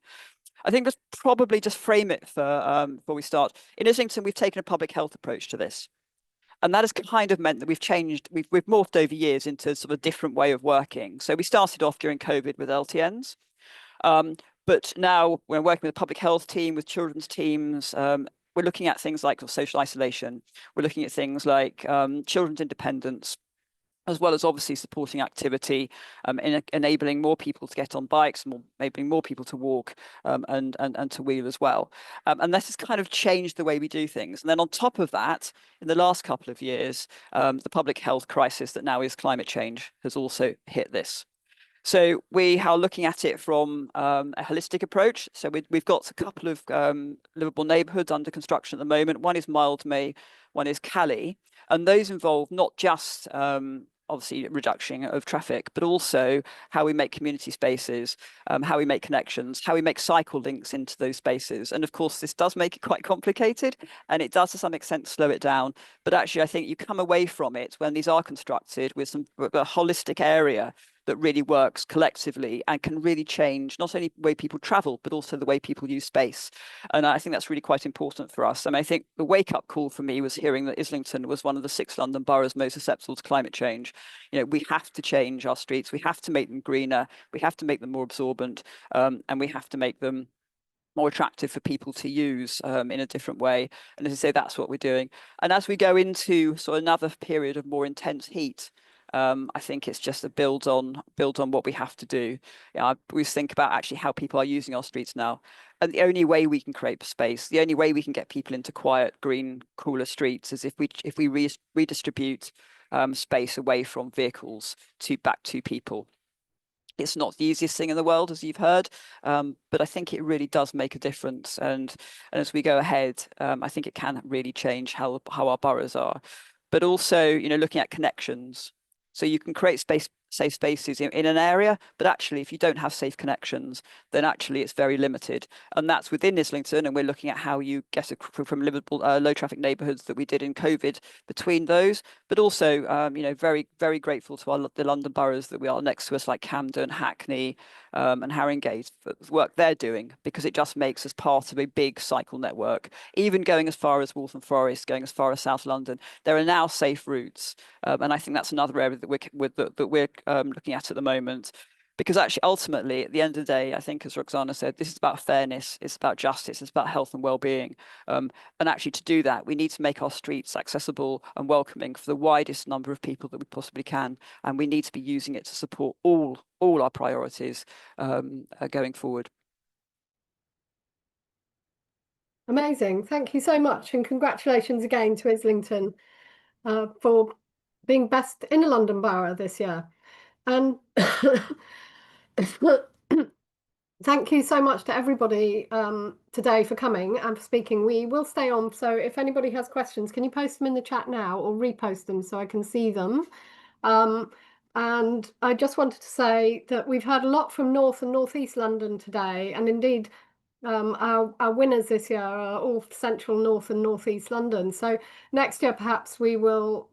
I think let's probably just frame it before we start. In Islington, we've taken a public health approach to this. And that has kind of meant that we've changed, we've morphed over years into sort of a different way of working. So we started off during COVID with LTNs. But now we're working with a public health team, with children's teams. We're looking at things like social isolation. We're looking at things like children's independence, as well as obviously supporting activity, enabling more people to get on bikes, enabling more people to walk and to wheel as well. And this has kind of changed the way we do things. And then on top of that, in the last couple of years, the public health crisis that now is climate change has also hit this. So we are looking at it from a holistic approach. So we've got a couple of livable neighbourhoods under construction at the moment. One is Mildmay, one is Cali, and those involve not just obviously reduction of traffic, but also how we make community spaces, how we make connections, how we make cycle links into those spaces. And of course, this does make it quite complicated, and it does to some extent slow it down. But actually, I think you come away from it when these are constructed with a holistic area that really works collectively and can really change not only the way people travel, but also the way people use space. And I think that's really quite important for us. And I think the wake-up call for me was hearing that Islington was one of the 6 London boroughs most susceptible to climate change. We have to change our streets. We have to make them greener. We have to make them more absorbent, and we have to make them more attractive for people to use in a different way. And as I say, that's what we're doing. And as we go into sort of another period of more intense heat, I think it's just a build on what we have to do. We think about actually how people are using our streets now. And the only way we can create space, the only way we can get people into quiet, green, cooler streets is if we redistribute space away from vehicles back to people. It's not the easiest thing in the world, as you've heard, but I think it really does make a difference. And as we go ahead, I think it can really change how our boroughs are. But also, looking at connections. So you can create safe spaces in an area, but actually if you don't have safe connections, then actually it's very limited. And that's within Islington, and we're looking at how you get from livable low traffic neighbourhoods that we did in COVID between those, but also very, very grateful to the London boroughs that we are next to us, like Camden, Hackney and Haringey, for the work they're doing, because it just makes us part of a big cycle network. Even going as far as Waltham Forest, going as far as South London, there are now safe routes, and I think that's another area that we're looking at the moment. Because actually, ultimately, at the end of the day, I think, as Rokhsana said, this is about fairness, it's about justice, it's about health and well-being. And actually, to do that, we need to make our streets accessible and welcoming for the widest number of people that we possibly can. And we need to be using it to support all our priorities going forward. Amazing. Thank you so much. And congratulations again to Islington for being best in a London borough this year. And thank you so much to everybody today for coming and for speaking. We will stay on. So if anybody has questions, can you post them in the chat now or repost them so I can see them? And I just wanted to say that we've heard a lot from North and North East London today. And indeed, our winners this year are all Central, North and North East London. So next year, perhaps we will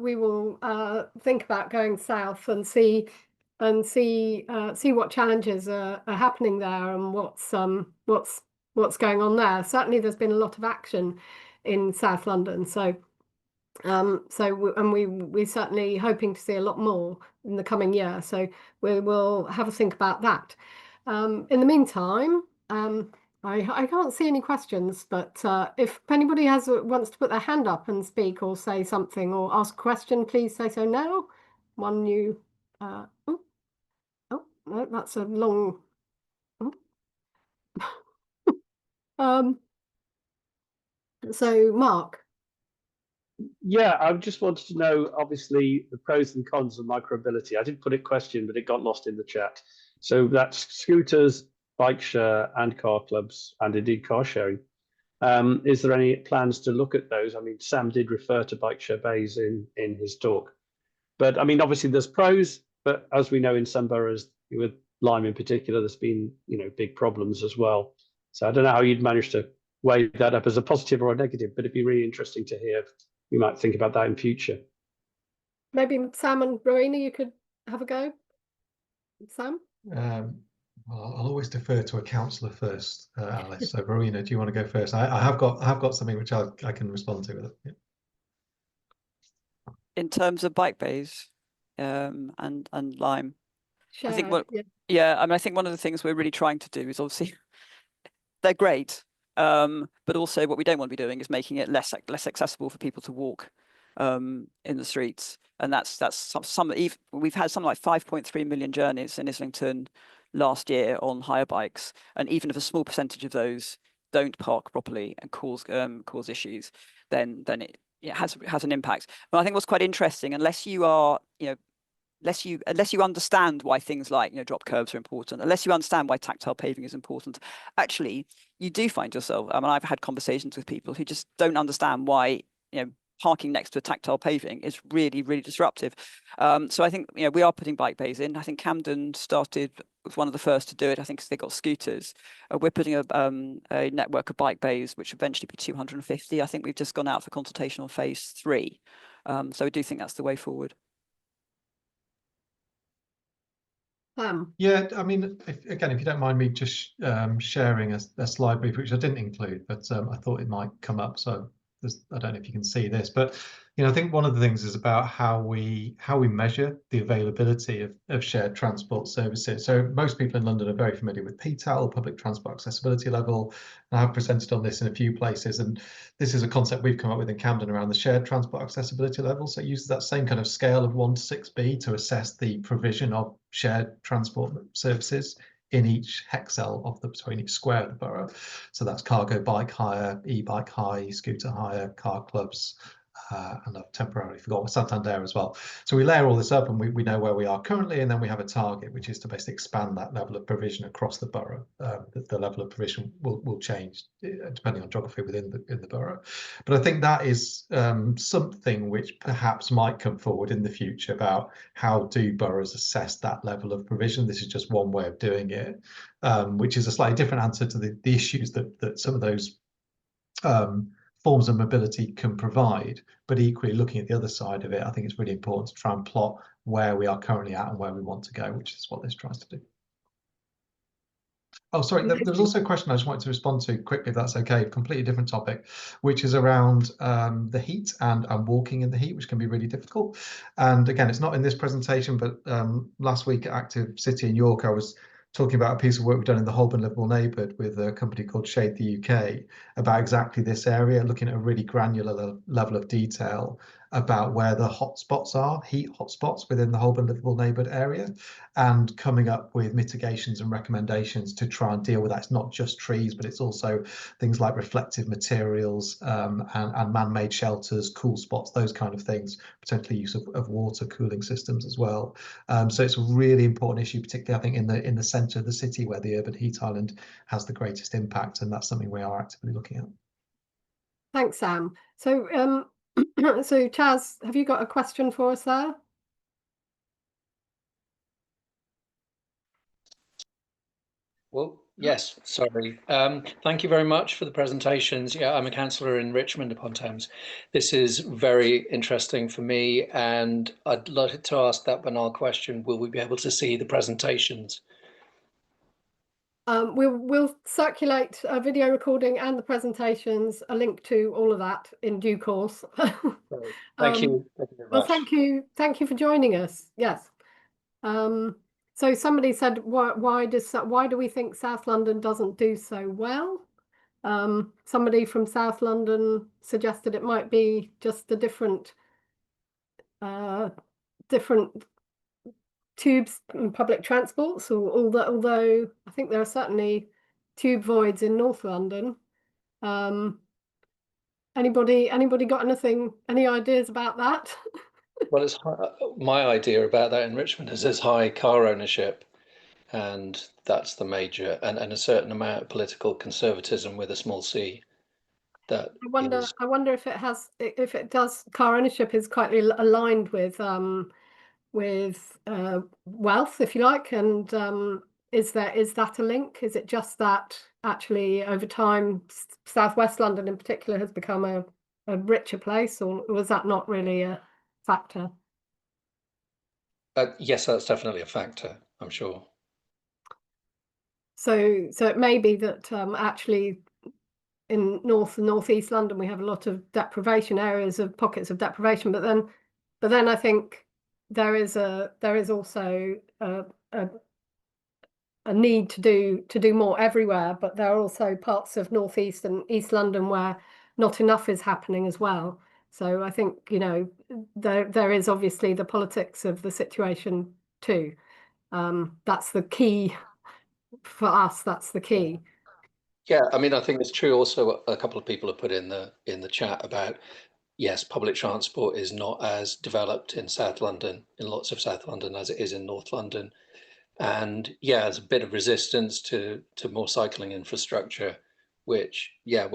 think about going south and see what challenges are happening there and what's going on there. Certainly, there's been a lot of action in South London. So we're certainly hoping to see a lot more in the coming year. So we will have a think about that. In the meantime, I can't see any questions, but if anybody wants to put their hand up and speak or say something or ask a question, please say so now. No, that's a long. So Mark. Yeah, I just wanted to know, obviously, the pros and cons of micromobility. I did put a question, but it got lost in the chat. So that's scooters, bike share, and car clubs, and indeed car sharing. Is there any plans to look at those? I mean, Sam did refer to bike share bays in his talk. But I mean, obviously there's pros, but as we know in some boroughs, with Lyme in particular, there's been, big problems as well. So I don't know how you'd manage to weigh that up as a positive or a negative, but it'd be really interesting to hear if you might think about that in future. Maybe Sam and Rowena, you could have a go. Sam? Well, I'll always defer to a councillor first, Alice. So Rowena, do you want to go first? I have got something which I can respond to with it. Yeah. In terms of bike bays and Lyme, Share, I think I think one of the things we're really trying to do is obviously they're great, but also what we don't want to be doing is making it less accessible for people to walk in the streets. And that's we've had something like 5.3 million journeys in Islington last year on hire bikes, and even if a small percentage of those don't park properly and cause issues, then it has an impact. But I think what's quite interesting, unless you are, unless you understand why things like drop curbs are important, unless you understand why tactile paving is important, actually you do find yourself. I mean, I've had conversations with people who just don't understand why parking next to a tactile paving is really, really disruptive. So I think we are putting bike bays in. I think Camden was one of the first to do it. I think they got scooters. We're putting a network of bike bays, which will eventually be 250. I think we've just gone out for consultation on phase 3. So I do think that's the way forward. Yeah, I mean, if you don't mind me just sharing a slide brief, which I didn't include, but I thought it might come up. So I don't know if you can see this, but I think one of the things is about how we measure the availability of shared transport services. So most people in London are very familiar with PTAL, public transport accessibility level. And I've presented on this in a few places, and this is a concept we've come up with in Camden around the shared transport accessibility level. So it uses that same kind of scale of 1 to 6B to assess the provision of shared transport services in each hexel in each square of the borough. So that's cargo bike hire, e-bike hire, scooter hire, car clubs, and I've temporarily forgotten Santander as well. So we layer all this up and we know where we are currently, and then we have a target, which is to basically expand that level of provision across the borough. The level of provision will change depending on geography within the borough. But I think that is something which perhaps might come forward in the future about how do boroughs assess that level of provision. This is just one way of doing it, which is a slightly different answer to the issues that some of those forms of mobility can provide, but equally looking at the other side of it, I think it's really important to try and plot where we are currently at and where we want to go, which is what this tries to do. Oh, sorry. There was also a question I just wanted to respond to quickly, if that's okay. Completely different topic, which is around the heat and walking in the heat, which can be really difficult. And again, it's not in this presentation, but last week at Active City in York, I was talking about a piece of work we've done in the Holborn Liverpool neighbourhood with a company called Shade the UK about exactly this area, looking at a really granular level of detail about where the hotspots are, heat hotspots within the Holborn Liverpool neighbourhood area, and coming up with mitigations and recommendations to try and deal with that. It's not just trees, but it's also things like reflective materials and man-made shelters, cool spots, those kind of things, potentially use of water cooling systems as well. So it's a really important issue, particularly I think in the centre of the city where the urban heat island has the greatest impact, and that's something we are actively looking at. Thanks, Sam. So, so Chaz, have you got a question for us there? Well, yes, sorry. Thank you very much for the presentations. Yeah, I'm a councillor in Richmond upon Thames. This is very interesting for me, and I'd like to ask that banal question: will we be able to see the presentations? We'll circulate a video recording and the presentations, a link to all of that in due course. Thank you. Thank you very Well, much. thank you for joining us. Yes. So somebody said, why do we think South London doesn't do so well? Somebody from South London suggested it might be just a different tubes and public transports, or although I think there are certainly tube voids in North London. Anybody got any ideas about that? Well, it's my idea about that in Richmond is there's high car ownership, and that's the major, and a certain amount of political conservatism with a small c. That I wonder if it does. Car ownership is quite aligned with wealth, if you like, and is that a link? Is it just that actually over time Southwest London in particular has become a richer place, or was that not really a factor? yes, that's definitely a factor, I'm sure. So it may be that actually in North and Northeast London we have a lot of deprivation, areas of pockets of deprivation, but then I think there is also a need to do more everywhere, but there are also parts of Northeast and East London where not enough is happening as well. So I think, you know, there is obviously the politics of the situation too. That's the key for us. That's the key. Yeah, I mean, I think it's true. Also, a couple of people have put in the chat about, yes, public transport is not as developed in South London, in lots of South London, as it is in North London. And yeah, there's a bit of resistance to more cycling infrastructure, which, yeah,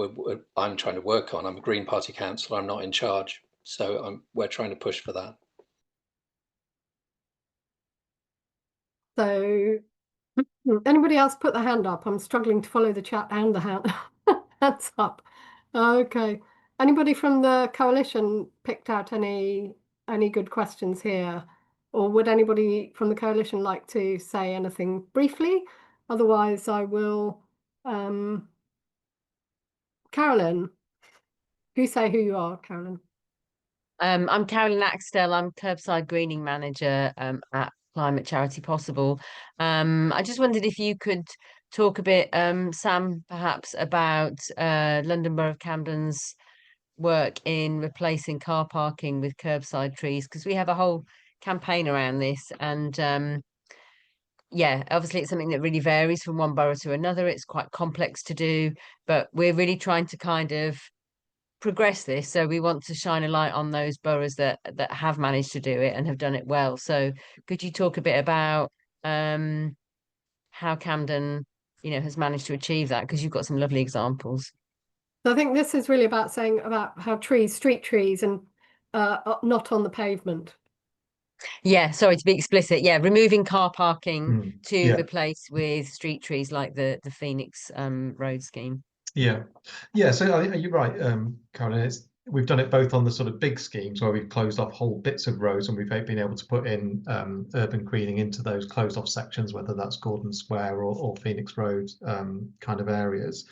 I'm trying to work on. I'm a Green Party councillor, I'm not in charge. So we're trying to push for that. So anybody else put their hand up? I'm struggling to follow the chat and the hands up. Okay. Anybody from the coalition picked out any good questions here? Or would anybody from the coalition like to say anything briefly? Otherwise, I will. Carolyn, you say who you are, Carolyn. I'm Carolyn Axtell. I'm curbside greening manager at Climate Charity Possible. I just wondered if you could talk a bit, Sam, perhaps about London Borough of Camden's work in replacing car parking with curbside trees, because we have a whole campaign around this, and yeah, obviously it's something that really varies from one borough to another. It's quite complex to do, but we're really trying to kind of progress this. So we want to shine a light on those boroughs that have managed to do it and have done it well. So could you talk a bit about how Camden, has managed to achieve that? Because you've got some lovely examples. So I think this is really about saying about how street trees and not on the pavement. Yeah, sorry to be explicit. Yeah, removing car parking to Yeah. replace with street trees like the Phoenix Road scheme. Yeah. So you're right, Caroline. we've done it both on the sort of big schemes where we've closed off whole bits of roads and we've been able to put in urban greening into those closed off sections, whether that's Gordon Square or Phoenix Road kind of areas.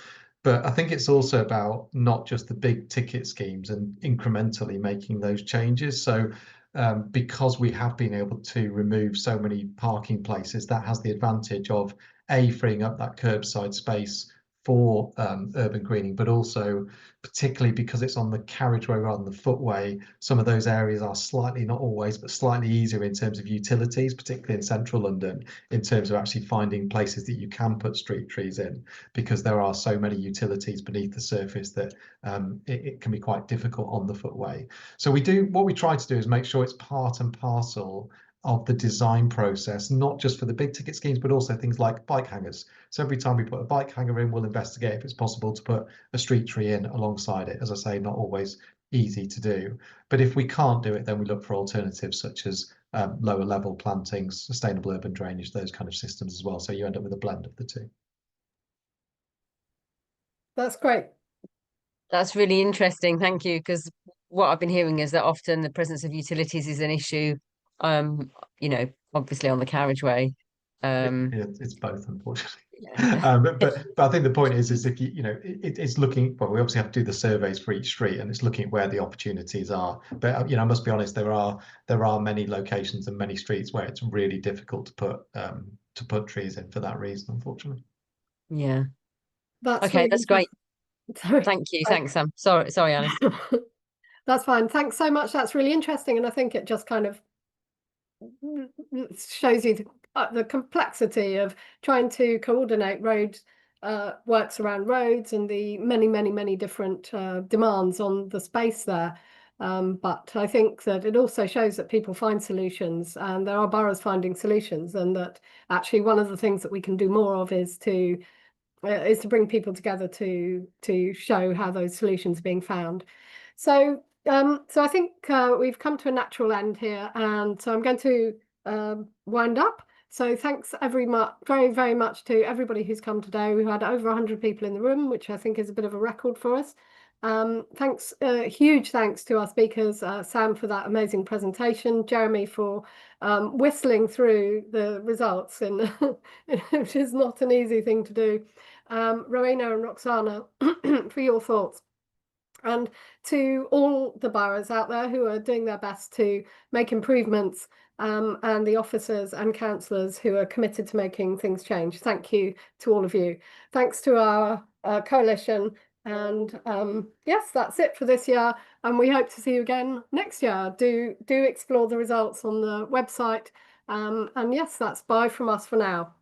But I think it's also about not just the big ticket schemes and incrementally making those changes. So because we have been able to remove so many parking places, that has the advantage of freeing up that curbside space for urban greening, but also particularly because it's on the carriageway rather than the footway, some of those areas are slightly, not always, but slightly easier in terms of utilities, particularly in central London, in terms of actually finding places that you can put street trees in, because there are so many utilities beneath the surface that it can be quite difficult on the footway. So what we try to do is make sure it's part and parcel of the design process, not just for the big ticket schemes, but also things like bike hangers. So every time we put a bike hanger in, we'll investigate if it's possible to put a street tree in alongside it. As I say, not always easy to do. But if we can't do it, then we look for alternatives such as lower level plantings, sustainable urban drainage, those kind of systems as well. So you end up with a blend of the two. That's great. That's really interesting. Thank you. Because what I've been hearing is that often the presence of utilities is an issue, obviously on the carriageway. It's both, unfortunately. But I think the point is if it's looking, well, we obviously have to do the surveys for each street, and it's looking at where the opportunities are. But I must be honest, there are many locations and many streets where it's really difficult to put trees in for that reason, unfortunately. Yeah. That's okay. really That's great. Sorry. Thank you. Thanks, Sam. Sorry, Alice. That's fine. Thanks so much. That's really interesting, and I think it just kind of shows you the complexity of trying to coordinate road works around roads and the many different demands on the space there. But I think that it also shows that people find solutions, and there are boroughs finding solutions, and that actually one of the things that we can do more of is to bring people together to show how those solutions are being found. So I think we've come to a natural end here, and so I'm going to wind up. So thanks very much to everybody who's come today. We've had over 100 people in the room, which I think is a bit of a record for us. Huge thanks to our speakers, Sam for that amazing presentation, Jeremy for whistling through the results, which is not an easy thing to do, Rowena and Rokhsana for your thoughts, and to all the boroughs out there who are doing their best to make improvements, and the officers and councillors who are committed to making things change. Thank you to all of you. Thanks to our coalition. And yes, that's it for this year, and we hope to see you again next year. Do explore the results on the website, and yes, that's bye from us for now.